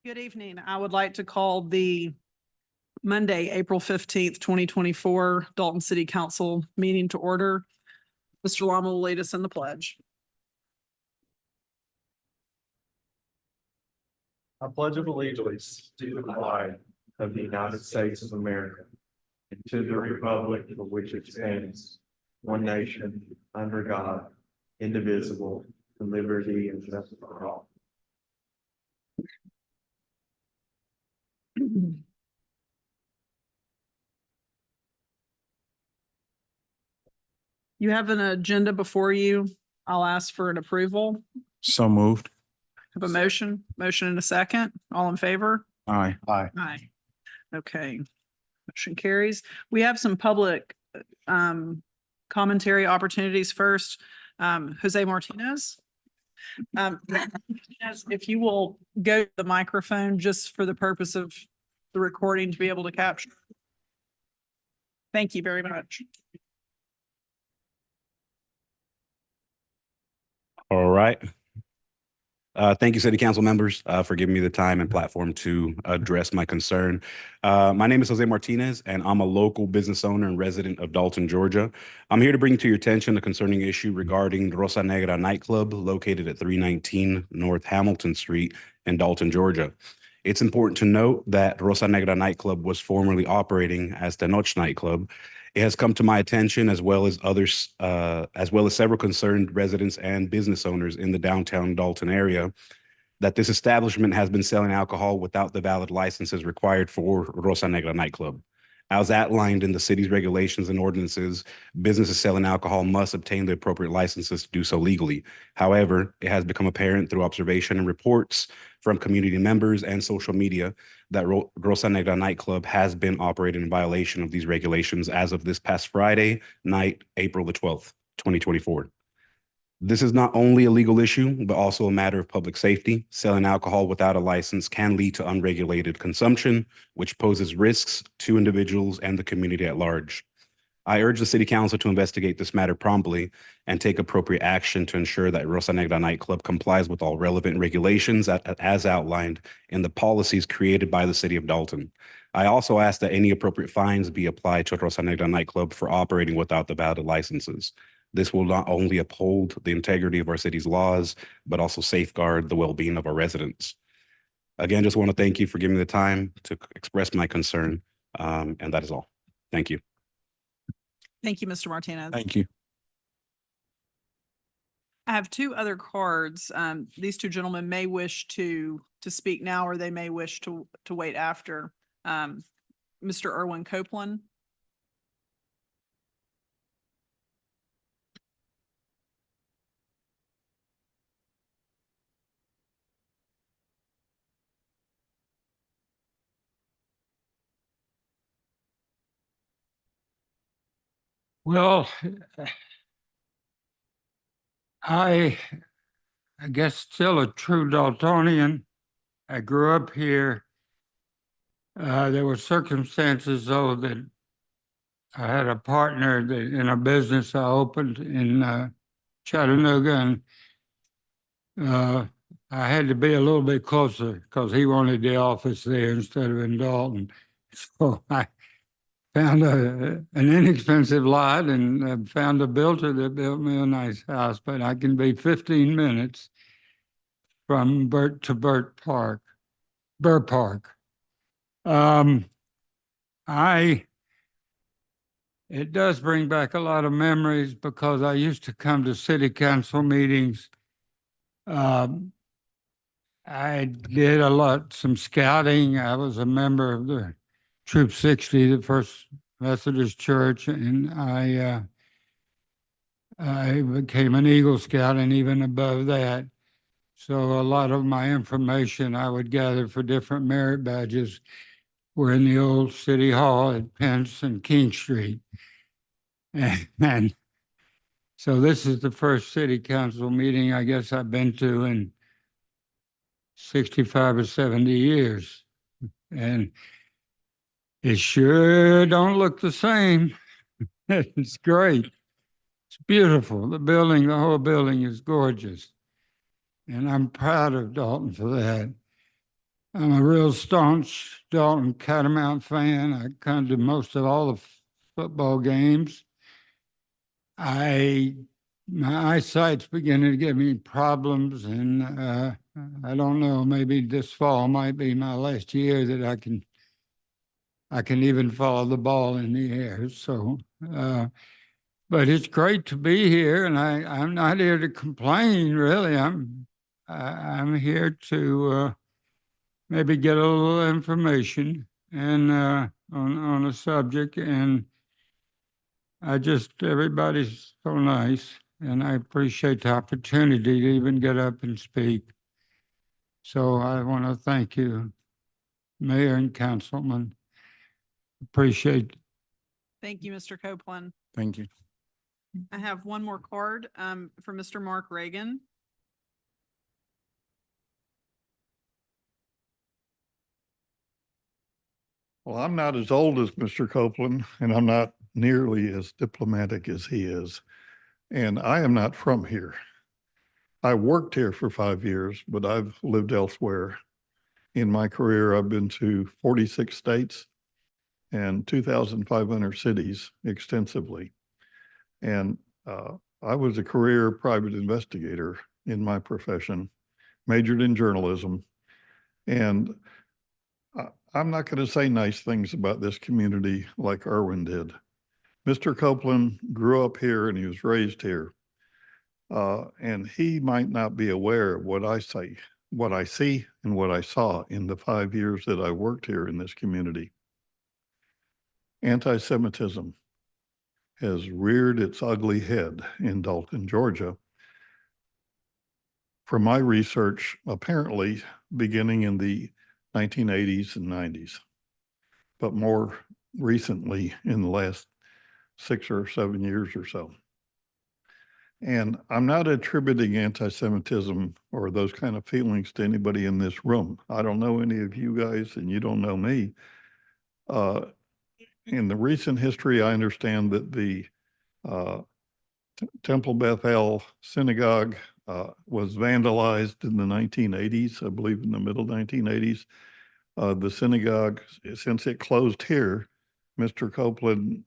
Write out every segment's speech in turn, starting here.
Good evening. I would like to call the Monday, April 15th, 2024 Dalton City Council meeting to order. Mr. Lama will lead us in the pledge. I pledge of allegiance to the flag of the United States of America and to the republic for which it stands, one nation, under God, indivisible, with liberty and justice for all. You have an agenda before you. I'll ask for an approval. So moved. Have a motion and a second. All in favor? Aye. Aye. Aye. Okay. Motion carries. We have some public commentary opportunities first. Jose Martinez. If you will go to the microphone just for the purpose of the recording to be able to capture. Thank you very much. All right. Thank you, City Council members, for giving me the time and platform to address my concern. My name is Jose Martinez, and I'm a local business owner and resident of Dalton, Georgia. I'm here to bring to your attention a concerning issue regarding Rosa Negra nightclub located at 319 North Hamilton Street in Dalton, Georgia. It's important to note that Rosa Negra nightclub was formerly operating as the Noche nightclub. It has come to my attention, as well as others, as well as several concerned residents and business owners in the downtown Dalton area, that this establishment has been selling alcohol without the valid licenses required for Rosa Negra nightclub. As outlined in the city's regulations and ordinances, businesses selling alcohol must obtain the appropriate licenses to do so legally. However, it has become apparent through observation and reports from community members and social media that Rosa Negra nightclub has been operating in violation of these regulations as of this past Friday night, April the 12th, 2024. This is not only a legal issue, but also a matter of public safety. Selling alcohol without a license can lead to unregulated consumption, which poses risks to individuals and the community at large. I urge the City Council to investigate this matter promptly and take appropriate action to ensure that Rosa Negra nightclub complies with all relevant regulations as outlined in the policies created by the City of Dalton. I also ask that any appropriate fines be applied to Rosa Negra nightclub for operating without the valid licenses. This will not only uphold the integrity of our city's laws, but also safeguard the well-being of our residents. Again, just want to thank you for giving me the time to express my concern, and that is all. Thank you. Thank you, Mr. Martinez. Thank you. I have two other cards. These two gentlemen may wish to speak now, or they may wish to wait after. Mr. Erwin Copeland. Well, I guess still a true Daltonian. I grew up here. There were circumstances, though, that I had a partner that in a business I opened in Chattanooga, and I had to be a little bit closer because he wanted the office there instead of in Dalton. So I found an inexpensive lot and found a builder that built me a nice house, but I can be 15 minutes from Burr Park. It does bring back a lot of memories because I used to come to city council meetings. I did some scouting. I was a member of the Troop 60, the First Methodist Church, and I became an Eagle Scout, and even above that. So a lot of my information I would gather for different merit badges were in the old City Hall at Pence and King Street. And so this is the first city council meeting I guess I've been to in 65 or 70 years. And it sure don't look the same. It's great. It's beautiful. The whole building is gorgeous. And I'm proud of Dalton for that. I'm a real staunch Dalton Catamount fan. I come to most of all the football games. My eyesight's beginning to give me problems, and I don't know, maybe this fall might be my last year that I can even follow the ball in the air. So, but it's great to be here, and I'm not here to complain, really. I'm here to maybe get a little information and on a subject, and everybody's so nice, and I appreciate the opportunity to even get up and speak. So I want to thank you, Mayor and Councilman. Appreciate. Thank you, Mr. Copeland. Thank you. I have one more card for Mr. Mark Reagan. Well, I'm not as old as Mr. Copeland, and I'm not nearly as diplomatic as he is. And I am not from here. I worked here for 5 years, but I've lived elsewhere. In my career, I've been to 46 states and 2,500 cities extensively. And I was a career private investigator in my profession, majored in journalism. And I'm not going to say nice things about this community like Erwin did. Mr. Copeland grew up here and he was raised here. And he might not be aware of what I say, what I see, and what I saw in the 5 years that I worked here in this community. Anti-Semitism has reared its ugly head in Dalton, Georgia. From my research, apparently beginning in the 1980s and 90s, but more recently in the last 6 or 7 years or so. And I'm not attributing anti-Semitism or those kind of feelings to anybody in this room. I don't know any of you guys, and you don't know me. In the recent history, I understand that the Temple Beth El synagogue was vandalized in the 1980s, I believe in the middle 1980s. The synagogue, since it closed here, Mr. Copeland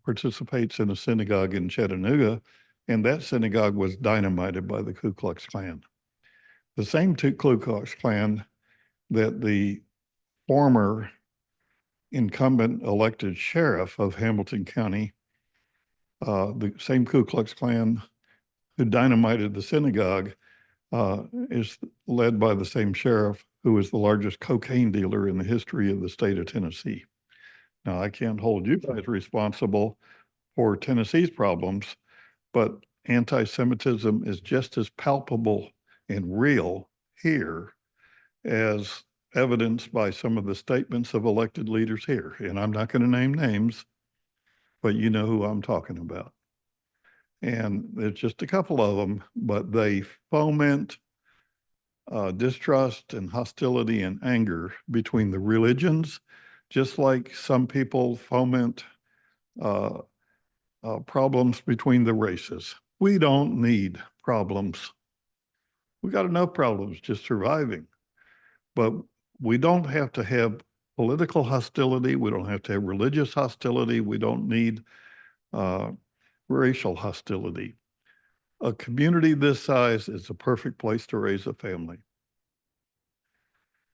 participates in a synagogue in Chattanooga, and that synagogue was dynamited by the Ku Klux Klan. The same Ku Klux Klan that the former incumbent elected sheriff of Hamilton County, the same Ku Klux Klan who dynamited the synagogue, is led by the same sheriff who is the largest cocaine dealer in the history of the state of Tennessee. Now, I can't hold you guys responsible for Tennessee's problems, but anti-Semitism is just as palpable and real here as evidenced by some of the statements of elected leaders here. And I'm not going to name names, but you know who I'm talking about. And there's just a couple of them, but they foment distrust and hostility and anger between the religions, just like some people foment problems between the races. We don't need problems. We got enough problems just surviving. But we don't have to have political hostility. We don't have to have religious hostility. We don't need racial hostility. A community this size is a perfect place to raise a family.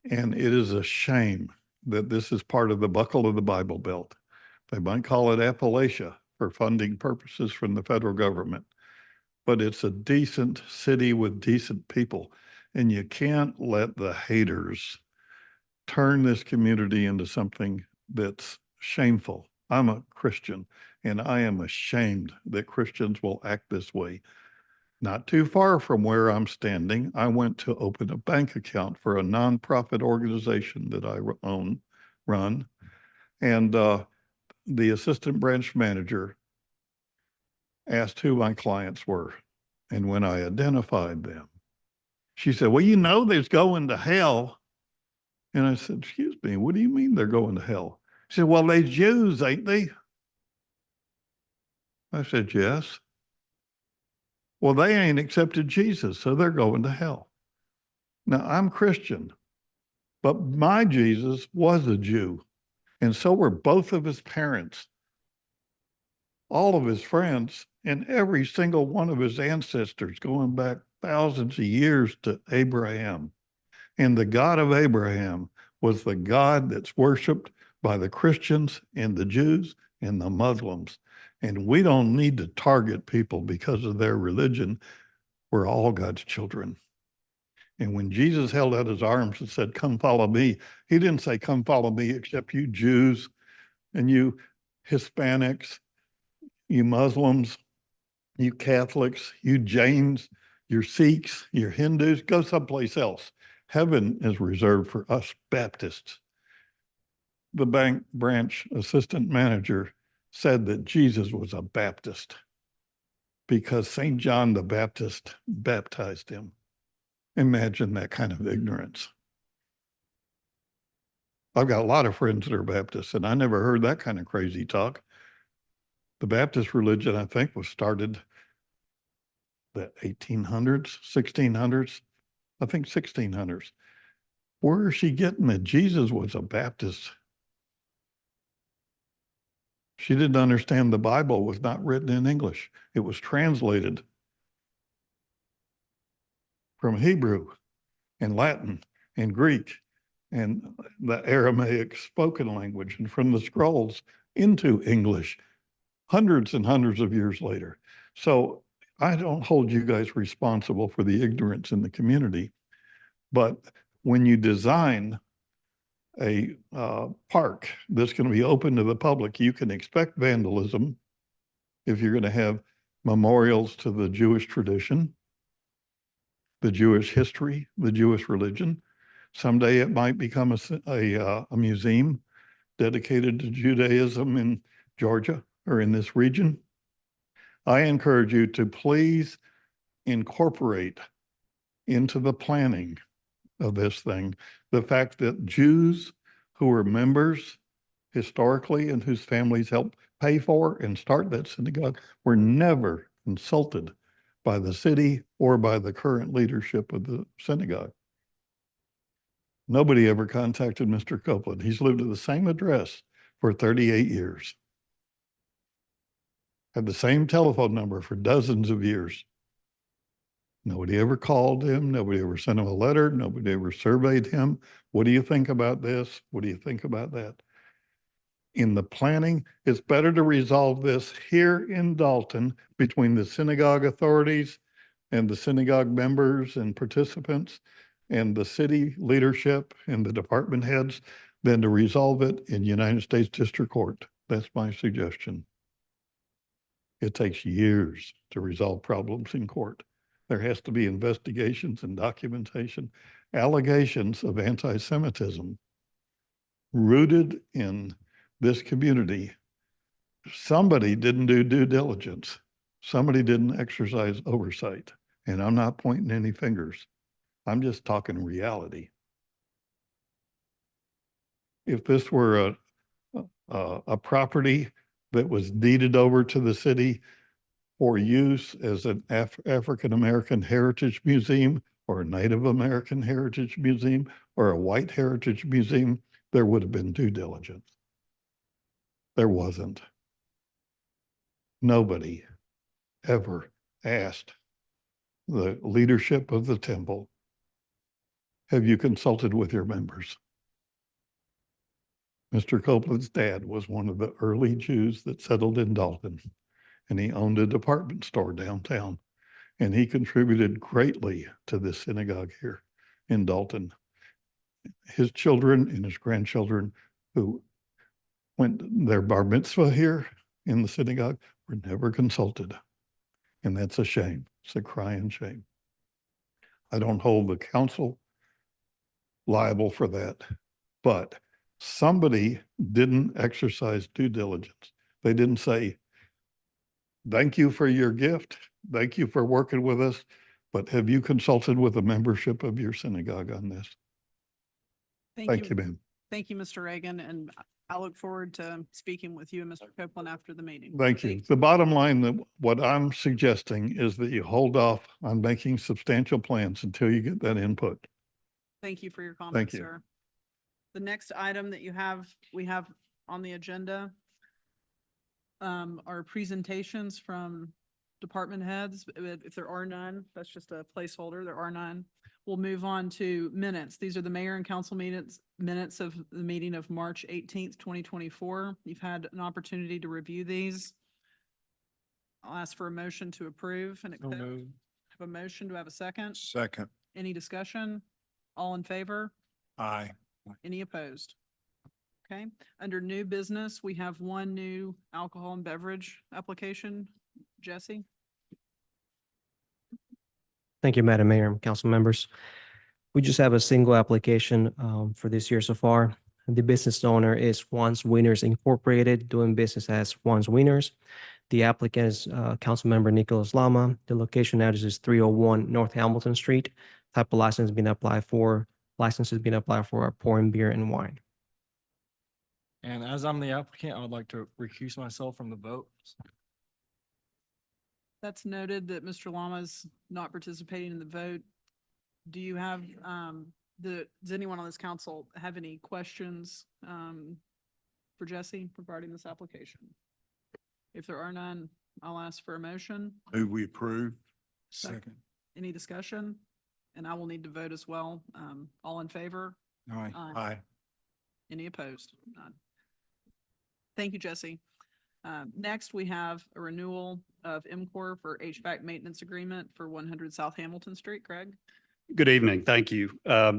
And it is a shame that this is part of the buckle of the Bible Belt. They might call it Appalachia for funding purposes from the federal government, but it's a decent city with decent people. And you can't let the haters turn this community into something that's shameful. I'm a Christian, and I am ashamed that Christians will act this way. Not too far from where I'm standing, I went to open a bank account for a nonprofit organization that I run, and the assistant branch manager asked who my clients were. And when I identified them, she said, well, you know, they're going to hell. And I said, excuse me, what do you mean they're going to hell? She said, well, they're Jews, ain't they? I said, yes. Well, they ain't accepted Jesus, so they're going to hell. Now, I'm Christian. But my Jesus was a Jew, and so were both of his parents, all of his friends, and every single one of his ancestors going back thousands of years to Abraham. And the God of Abraham was the God that's worshiped by the Christians and the Jews and the Muslims. And we don't need to target people because of their religion. We're all God's children. And when Jesus held out his arms and said, "Come follow me," he didn't say, "Come follow me," except you Jews and you Hispanics, you Muslims, you Catholics, you Jains, your Sikhs, your Hindus, go someplace else. Heaven is reserved for us Baptists. The bank branch assistant manager said that Jesus was a Baptist because St. John the Baptist baptized him. Imagine that kind of ignorance. I've got a lot of friends that are Baptists, and I never heard that kind of crazy talk. The Baptist religion, I think, was started the 1800s, 1600s, I think 1600s. Where is she getting that Jesus was a Baptist? She didn't understand the Bible was not written in English. It was translated from Hebrew and Latin and Greek and the Aramaic spoken language and from the scrolls into English hundreds and hundreds of years later. So I don't hold you guys responsible for the ignorance in the community, but when you design a park that's going to be open to the public, you can expect vandalism if you're going to have memorials to the Jewish tradition, the Jewish history, the Jewish religion. Someday it might become a museum dedicated to Judaism in Georgia or in this region. I encourage you to please incorporate into the planning of this thing the fact that Jews who were members historically and whose families helped pay for and start that synagogue were never consulted by the city or by the current leadership of the synagogue. Nobody ever contacted Mr. Copeland. He's lived at the same address for 38 years. Had the same telephone number for dozens of years. Nobody ever called him. Nobody ever sent him a letter. Nobody ever surveyed him. What do you think about this? What do you think about that? In the planning, it's better to resolve this here in Dalton between the synagogue authorities and the synagogue members and participants and the city leadership and the department heads than to resolve it in United States District Court. That's my suggestion. It takes years to resolve problems in court. There has to be investigations and documentation, allegations of anti-Semitism rooted in this community. Somebody didn't do due diligence. Somebody didn't exercise oversight. And I'm not pointing any fingers. I'm just talking reality. If this were a property that was deeded over to the city for use as an African-American Heritage Museum or a Native American Heritage Museum or a White Heritage Museum, there would have been due diligence. There wasn't. Nobody ever asked the leadership of the temple, have you consulted with your members? Mr. Copeland's dad was one of the early Jews that settled in Dalton, and he owned a department store downtown, and he contributed greatly to this synagogue here in Dalton. His children and his grandchildren who went their bar mitzvah here in the synagogue were never consulted. And that's a shame. It's a crying shame. I don't hold the council liable for that, but somebody didn't exercise due diligence. They didn't say, thank you for your gift. Thank you for working with us. But have you consulted with the membership of your synagogue on this? Thank you, ma'am. Thank you, Mr. Reagan, and I look forward to speaking with you and Mr. Copeland after the meeting. Thank you. The bottom line, that what I'm suggesting is that you hold off on making substantial plans until you get that input. Thank you for your comments, you. sir. The next item that we have on the agenda are presentations from department heads. If there are none, that's just a placeholder. There are none. We'll move on to minutes. These are the mayor and council minutes of the meeting of March 18th, 2024. You've had an opportunity to review these. I'll ask for a motion to approve and accept. Have a motion. Do I have a second? Second. Any discussion? All in favor? Aye. Any opposed? Okay, under new business, we have one new alcohol and beverage application. Jesse? Thank you, Madam Mayor and council members. We just have a single application for this year so far. The business owner is Once Winners Incorporated, doing business as Once Winners. The applicant is Councilmember Nicholas Lama. The location address is 301 North Hamilton Street. Type of license being applied for, pouring beer and wine. And as I'm the applicant, I would like to recuse myself from the vote. That's noted that Mr. Lama's not participating in the vote. Do you have, does anyone on this council have any questions for Jesse regarding this application? If there are none, I'll ask for a motion. Move we approve. Second. Any discussion? And I will need to vote as well. All in favor? Aye. Aye. Any opposed? None. Thank you, Jesse. Next, we have a renewal of MCOR for HVAC maintenance agreement for 100 South Hamilton Street. Greg? Good evening. Thank you.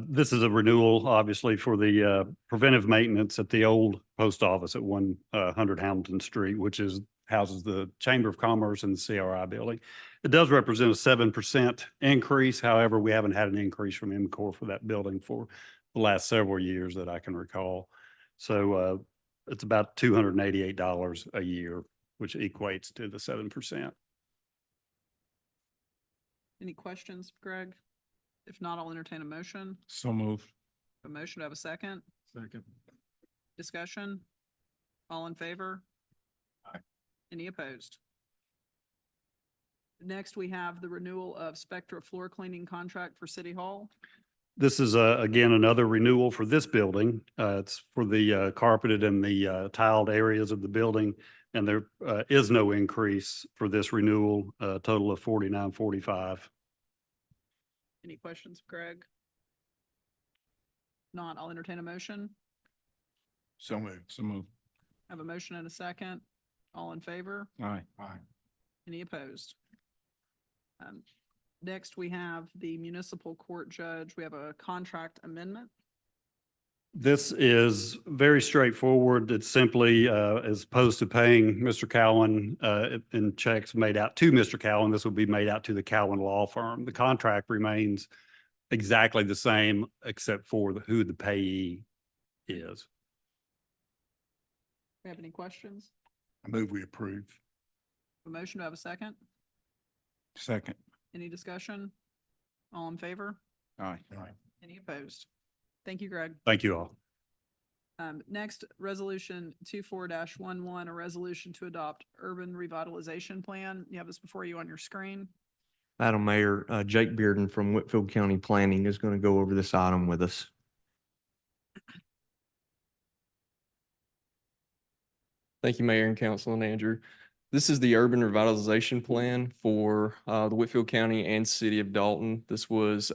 This is a renewal, obviously, for the preventive maintenance at the old post office at 100 Hamilton Street, which houses the Chamber of Commerce and the CRI building. It does represent a 7% increase. However, we haven't had an increase from MCOR for that building for the last several years that I can recall. So it's about $288 a year, which equates to the 7%. Any questions, Greg? If not, I'll entertain a motion. So moved. A motion to have a second. Second. Discussion? All in favor? Aye. Any opposed? Next, we have the renewal of Spectra floor cleaning contract for City Hall. This is again, another renewal for this building. It's for the carpeted and the tiled areas of the building. And there is no increase for this renewal, a total of $49.45. Any questions, Greg? Not, I'll entertain a motion. So moved. So moved. Have a motion and a second. All in favor? Aye. Aye. Any opposed? Next, we have the municipal court judge. We have a contract amendment. This is very straightforward. It's simply, as opposed to paying Mr. Cowan in checks made out to Mr. Cowan, this will be made out to the Cowan Law Firm. The contract remains exactly the same, except for who the payee is. We have any questions? I move we approve. A motion to have a second? Second. Any discussion? All in favor? Aye. Aye. Any opposed? Thank you, Greg. Thank you all. Next, resolution 24-11, a resolution to adopt urban revitalization plan. You have this before you on your screen. Madam Mayor, Jake Bearden from Whitfield County Planning is going to go over this item with us. Thank you, Mayor and Council and Andrew. This is the urban revitalization plan for the Whitfield County and City of Dalton. This was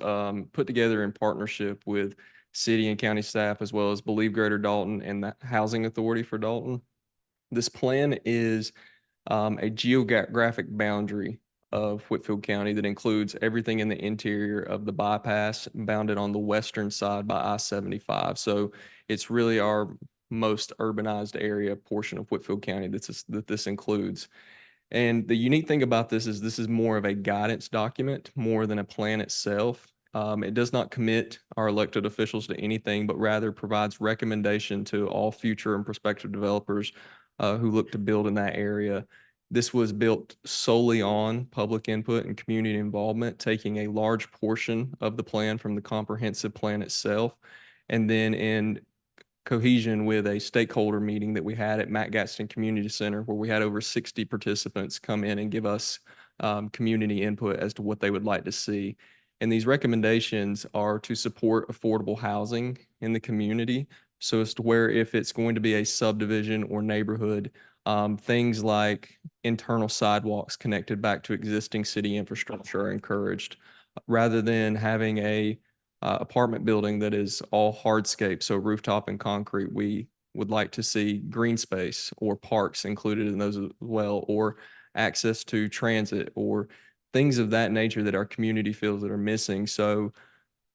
put together in partnership with city and county staff, as well as Believe Greater Dalton and the Housing Authority for Dalton. This plan is a geographic boundary of Whitfield County that includes everything in the interior of the bypass, bounded on the western side by I-75. So it's really our most urbanized area portion of Whitfield County that this includes. And the unique thing about this is more of a guidance document more than a plan itself. It does not commit our elected officials to anything, but rather provides recommendation to all future and prospective developers who look to build in that area. This was built solely on public input and community involvement, taking a large portion of the plan from the comprehensive plan itself, and then in cohesion with a stakeholder meeting that we had at Matt Gadsden Community Center, where we had over 60 participants come in and give us community input as to what they would like to see. And these recommendations are to support affordable housing in the community, So as to where if it's going to be a subdivision or neighborhood, things like internal sidewalks connected back to existing city infrastructure are encouraged, rather than having a apartment building that is all hardscape, so rooftop and concrete. We would like to see green space or parks included in those as well, or access to transit or things of that nature that our community feels that are missing. So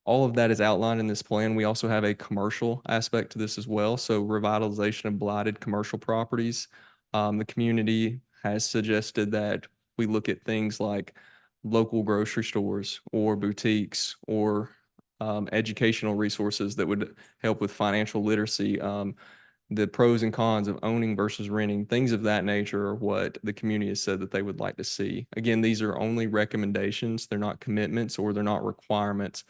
all of that is outlined in this plan. We also have a commercial aspect to this as well. So revitalization of blighted commercial properties. The community has suggested that we look at things like local grocery stores or boutiques or educational resources that would help with financial literacy. The pros and cons of owning versus renting, things of that nature are what the community has said that they would like to see. Again, these are only recommendations. They're not commitments or they're not requirements.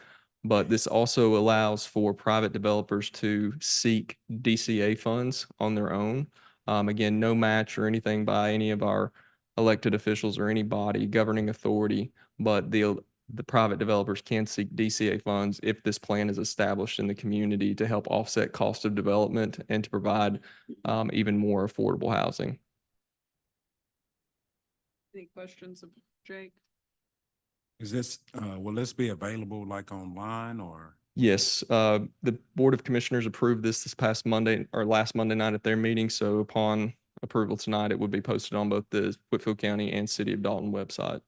But this also allows for private developers to seek DCA funds on their own. Again, no match or anything by any of our elected officials or any body, governing authority, but the private developers can seek DCA funds if this plan is established in the community to help offset cost of development and to provide even more affordable housing. Any questions of Jake? Is this, will this be available like online or? Yes, the Board of Commissioners approved this past Monday or last Monday night at their meeting. So upon approval tonight, it would be posted on both the Whitfield County and City of Dalton website.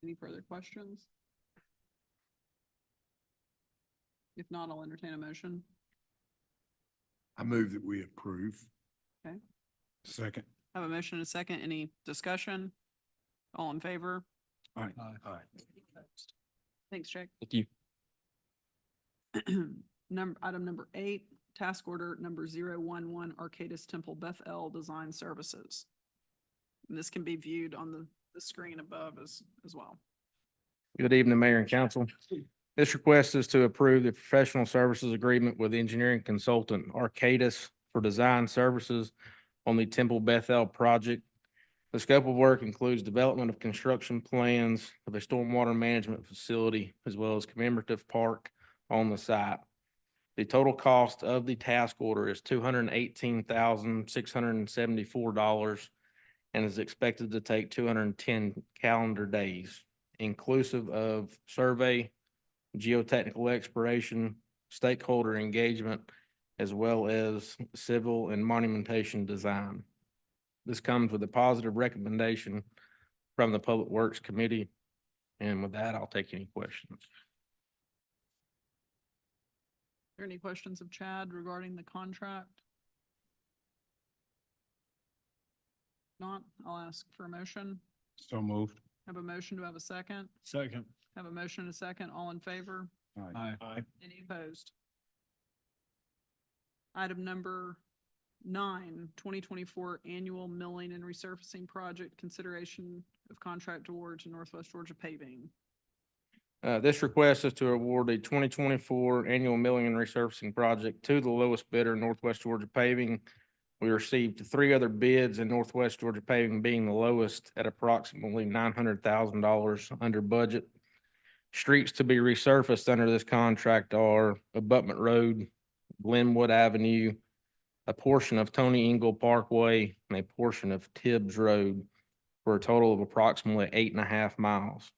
Any further questions? If not, I'll entertain a motion. I move that we approve. Okay. Second. I have a motion and a second. Any discussion? All in favor? Aye. Aye. Thanks, Jake. Thank you. Item number 8, task order number 011, Arcadis Temple Bethel Design Services. And this can be viewed on the screen above as well. Good evening, Mayor and Council. This request is to approve the professional services agreement with engineering consultant Arcadis for design services on the Temple Bethel project. The scope of work includes development of construction plans of a stormwater management facility as well as commemorative park on the site. The total cost of the task order is $218,674 and is expected to take 210 calendar days, inclusive of survey, geotechnical exploration, stakeholder engagement, as well as civil and monumentation design. This comes with a positive recommendation from the Public Works Committee. And with that, I'll take any questions. Are there any questions of Chad regarding the contract? Not, I'll ask for a motion. So moved. Have a motion. Do I have a second? Second. Have a motion and a second. All in favor? Aye. Aye. Any opposed? Item number 9, 2024 Annual Milling and Resurfacing Project, consideration of contract award to Northwest Georgia Paving. This request is to award the 2024 annual milling and resurfacing project to the lowest bidder, Northwest Georgia Paving. We received 3 other bids, and Northwest Georgia Paving being the lowest at approximately $900,000 under budget. Streets to be resurfaced under this contract are Abutment Road, Glenwood Avenue, a portion of Tony Engel Parkway, and a portion of Tibbs Road for a total of approximately 8.5 miles.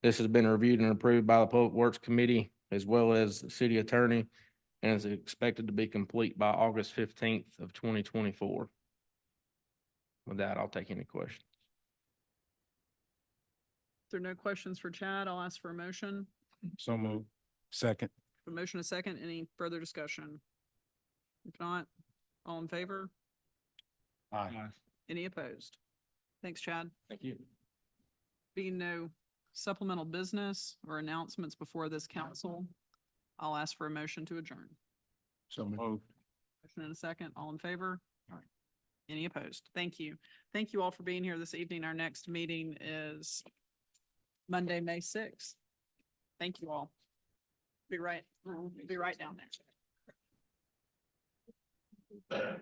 This has been reviewed and approved by the Public Works Committee as well as the city attorney and is expected to be complete by August 15th of 2024. With that, I'll take any questions. If there are no questions for Chad, I'll ask for a motion. So moved. Second. A motion, a second. Any further discussion? If not, all in favor? Aye. Any opposed? Thanks, Chad. Thank you. Being no supplemental business or announcements before this council, I'll ask for a motion to adjourn. So moved. Motion and a second. All in favor? Any opposed? Thank you. Thank you all for being here this evening. Our next meeting is Monday, May 6th. Thank you all. Be right down there.